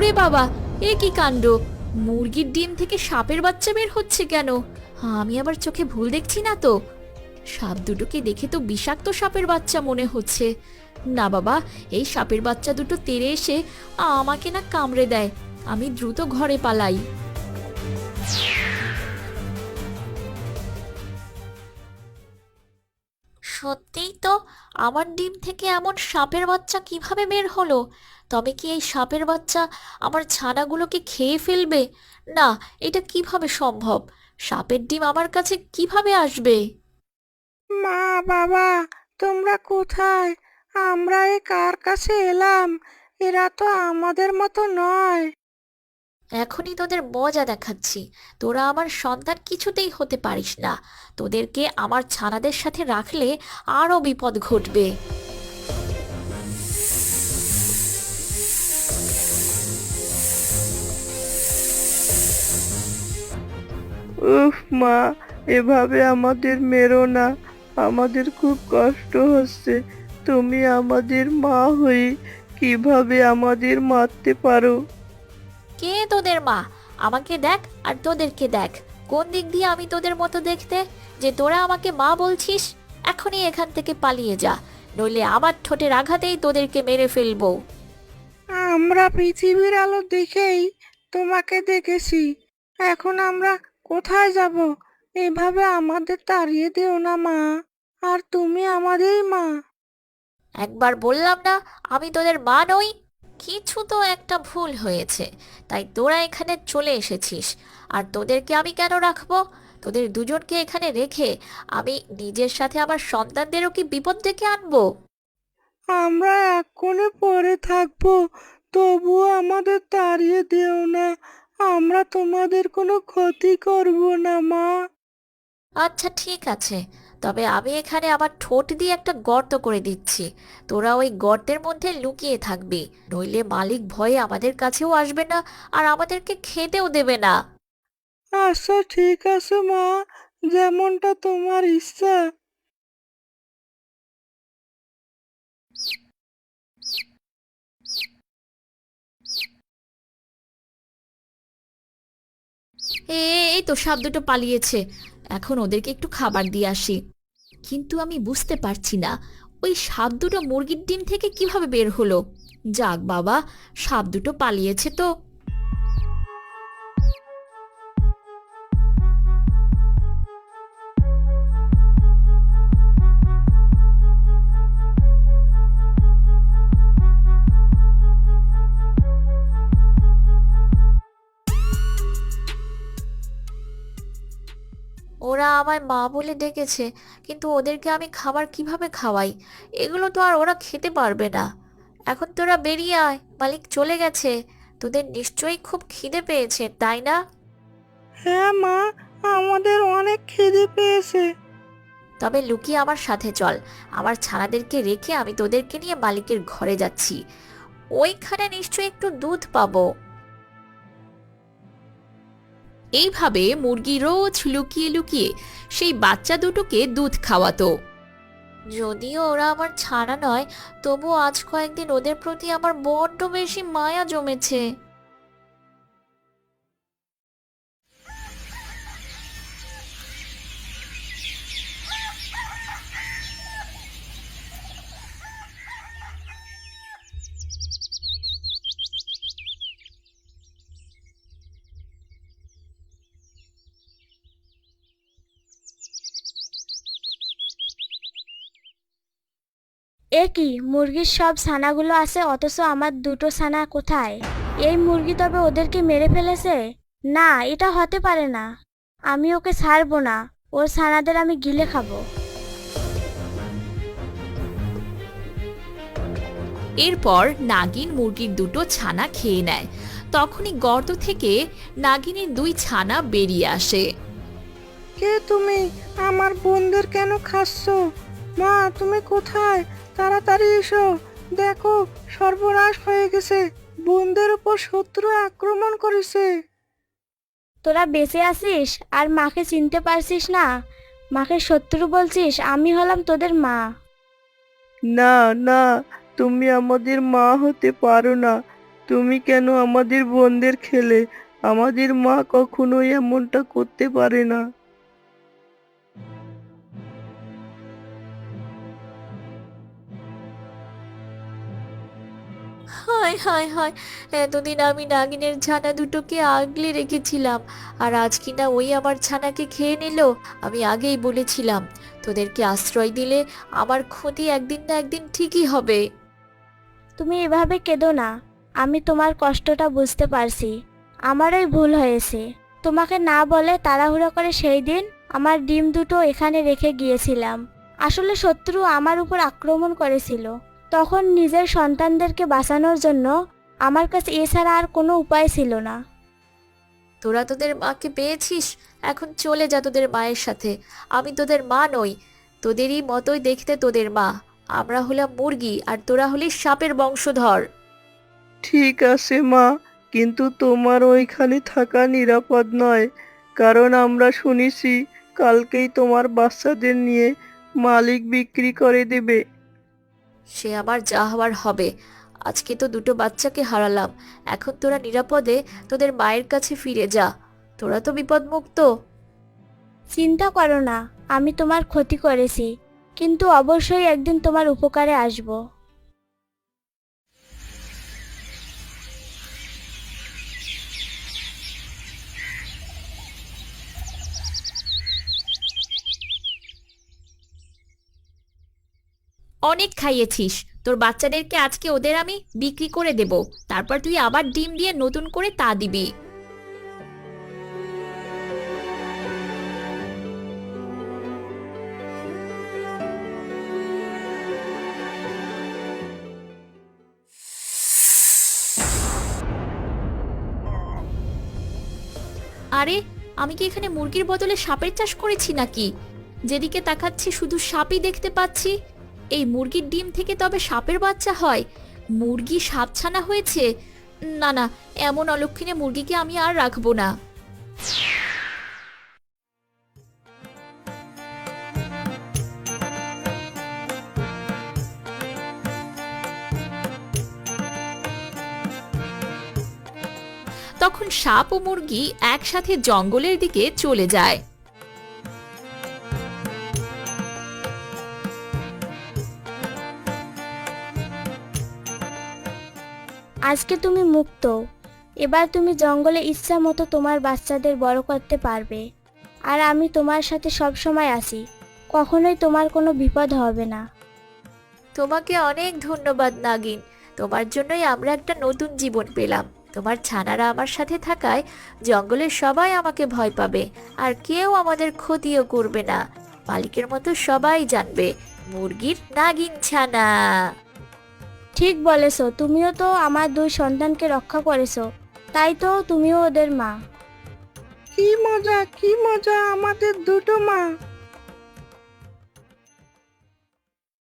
ওরে বাবা, এ কি কাণ্ড! মুরগির ডিম থেকে সাপের বাচ্চা বের হচ্ছে কেন? আমি আবার চোখে ভুল দেখছি না তো? সাপ দুটোকে দেখে তো বিষাক্ত সাপের বাচ্চা মনে হচ্ছে। না বাবা, এই সাপের বাচ্চা দুটো তেড়ে এসে আমাকে না কামড়ে দেয়। আমি দ্রুত ঘরে পালাই। সত্যিই তো, আমার ডিম থেকে এমন সাপের বাচ্চা কিভাবে বের হলো? তবে কি এই সাপের বাচ্চা আমার ছানাগুলোকে খেয়ে ফেলবে? না, এটা কিভাবে সম্ভব? সাপের ডিম আমার কাছে কিভাবে আসবে? মা, বাবা, তোমরা কোথায়? আমরা এ কার কাছে এলাম? এরা তো আমাদের মতো নয়। এখনই তোদের মজা দেখাচ্ছি। তোরা আমার সন্তান কিছুতেই হতে পারিস না। তোদেরকে আমার ছানাদের সাথে রাখলে আরও বিপদ ঘটবে। উফ মা, এভাবে আমাদের মেরো না। আমাদের খুব কষ্ট হচ্ছে। তুমি আমাদের মা হয়ে কিভাবে আমাদের মারতে পারো? কে তোদের মা? আমাকে দেখ আর তোদেরকে দেখ। কোন দিক দিয়ে আমি তোদের মতো দেখতে, যে তোরা আমাকে মা বলছিস? এখনই এখান থেকে পালিয়ে যা, নইলে আমার ঠোঁটের আঘাতেই তোদেরকে মেরে ফেলবো। আমরা পৃথিবীর আলো দেখেই তোমাকে দেখেছি। এখন আমরা কোথায় যাব? এভাবে আমাদের তাড়িয়ে দিও না মা। আর তুমি আমাদেরই মা। একবার বললাম না আমি তোদের মা নই? কিছু তো একটা ভুল হয়েছে, তাই তোরা এখানে চলে এসেছিস। আর তোদেরকে আমি কেন রাখবো? তোদের দুজনকে এখানে রেখে আমি নিজের সাথে আমার সন্তানদেরও কি বিপদ ডেকে আনবো? আমরা এক্ষুনি পড়ে থাকবো, তবুও আমাদের তাড়িয়ে দিও না। আমরা তোমাদের কোনো ক্ষতি করব না মা। আচ্ছা ঠিক আছে, তবে আমি এখানে আমার ঠোঁট দিয়ে একটা গর্ত করে দিচ্ছি। তোরা ওই গর্তের মধ্যে লুকিয়ে থাকবি, নইলে মালিক ভয়ে আমাদের কাছেও আসবে না আর আমাদেরকে খেতেও দেবে না। আচ্ছা ঠিক আছে মা, যেমনটা তোমার ইচ্ছা। এই তো সাপ দুটো পালিয়েছে। এখন ওদেরকে একটু খাবার দিয়ে আসি। কিন্তু আমি বুঝতে পারছি না, ওই সাপ দুটো মুরগির ডিম থেকে কিভাবে বের হলো। যাক বাবা, সাপ দুটো পালিয়েছে তো। ওরা আমায় মা বলে ডেকেছে, কিন্তু ওদেরকে আমি খাবার কিভাবে খাওয়াই? এগুলো তো আর ওরা খেতে পারবে না। এখন তোরা বেরিয়ে আয়, মালিক চলে গেছে। তোদের নিশ্চয়ই খুব খিদে পেয়েছে, তাই না? হ্যাঁ মা, আমাদের অনেক খিদে পেয়েছে। তবে লুকিয়ে আমার সাথে চল। আমার ছানাদেরকে রেখে আমি তোদেরকে নিয়ে মালিকের ঘরে যাচ্ছি। ওইখানে নিশ্চয়ই একটু দুধ পাবো। এইভাবে মুরগি রোজ লুকিয়ে লুকিয়ে সেই বাচ্চা দুটোকে দুধ খাওয়াতো। যদিও ওরা আমার ছানা নয়, তবু আজ কয়েকদিন ওদের প্রতি আমার বড্ড বেশি মায়া জমেছে। এ কি, মুরগির সব ছানাগুলো আছে অথচ আমার দুটো ছানা কোথায়? এই মুরগি তবে ওদেরকে মেরে ফেলেছে? না, এটা হতে পারে না। আমি ওকে ছাড়বো না। ওর ছানাদের আমি গিলে খাবো। এরপর নাগিন মুরগির দুটো ছানা খেয়ে নেয়। তখনই গর্ত থেকে নাগিনের দুই ছানা বেরিয়ে আসে। কে তুমি? আমার বোনদের কেন খাচ্ছ? মা, তুমি কোথায়? তাড়াতাড়ি এসো। দেখো, সর্বনাশ হয়ে গেছে। বোনদের উপর শত্রু আক্রমণ করেছে। তোরা বেঁচে আছিস আর মাকে চিনতে পারছিস না? মাকে শত্রু বলছিস? আমি হলাম তোদের মা। না, না, তুমি আমাদের মা হতে পারো না। তুমি কেন আমাদের বোনদের খেলে? আমাদের মা কখনোই এমনটা করতে পারে না। হায় হায় হায়, এতদিন আমি নাগিনের ছানা দুটোকে আগলে রেখেছিলাম, আর আজ কিনা ওই আমার ছানাকে খেয়ে নিল। আমি আগেই বলেছিলাম, তোদেরকে আশ্রয় দিলে আমার ক্ষতি একদিন না একদিন ঠিকই হবে। তুমি এভাবে কেঁদো না। আমি তোমার কষ্টটা বুঝতে পারছি। আমারই ভুল হয়েছে। তোমাকে না বলে তাড়াহুড়ো করে সেই দিন আমার ডিম দুটো এখানে রেখে গিয়েছিলাম। আসলে শত্রু আমার উপর আক্রমণ করেছিল। তখন নিজের সন্তানদেরকে বাঁচানোর জন্য আমার কাছে এছাড়া আর কোনো উপায় ছিল না। তোরা তোদের মাকে পেয়েছিস, এখন চলে যা তোদের মায়ের সাথে। আমি তোদের মা নই, তোদেরই মতোই দেখতে তোদের মা। আমরা হলাম মুরগি আর তোরা হলি সাপের বংশধর। ঠিক আছে মা, কিন্তু তোমার ওইখানে থাকা নিরাপদ নয়, কারণ আমরা শুনেছি কালকেই তোমার বাচ্চাদের নিয়ে মালিক বিক্রি করে দেবে। সে আমার যা হওয়ার হবে। আজকে তো দুটো বাচ্চাকে হারালাম, এখন তোরা নিরাপদে তোদের মায়ের কাছে ফিরে যা। তোরা তো বিপদমুক্ত। চিন্তা করো না, আমি তোমার ক্ষতি করেছি, কিন্তু অবশ্যই একদিন তোমার উপকারে আসব। অনেক খাইয়েছিস, তোর বাচ্চাদেরকে আজকে ওদের আমি বিক্রি করে দেব। তারপর তুই আবার ডিম দিয়ে নতুন করে তা দিবি। আরে, আমি কি এখানে মুরগির বদলে সাপের চাষ করেছি নাকি? যেদিকে তাকাচ্ছি শুধু সাপই দেখতে পাচ্ছি। এই মুরগির ডিম থেকে তবে সাপের বাচ্চা হয়? মুরগি সাপছানা হয়েছে? না না, এমন অলক্ষণে মুরগিকে আমি আর রাখবো না। তখন সাপ ও মুরগি একসাথে জঙ্গলের দিকে চলে যায়। আজকে তুমি মুক্ত। এবার তুমি জঙ্গলে ইচ্ছা মতো তোমার বাচ্চাদের বড় করতে পারবে। আর আমি তোমার সাথে সব সময় আছি। কখনোই তোমার কোনো বিপদ হবে না। তোমাকে অনেক ধন্যবাদ নাগিন, তোমার জন্যই আমরা একটা নতুন জীবন পেলাম। তোমার ছানারা আমার সাথে থাকায় জঙ্গলের সবাই আমাকে ভয় পাবে, আর কেউ আমাদের ক্ষতিও করবে না। মালিকের মতো সবাই জানবে মুরগির নাগিন ছানা। ঠিক বলেছো, তুমিও তো আমার দুই সন্তানকে রক্ষা করেছো, তাই তো তুমিও ওদের মা। কি মজা, কি মজা, আমাদের দুটো মা।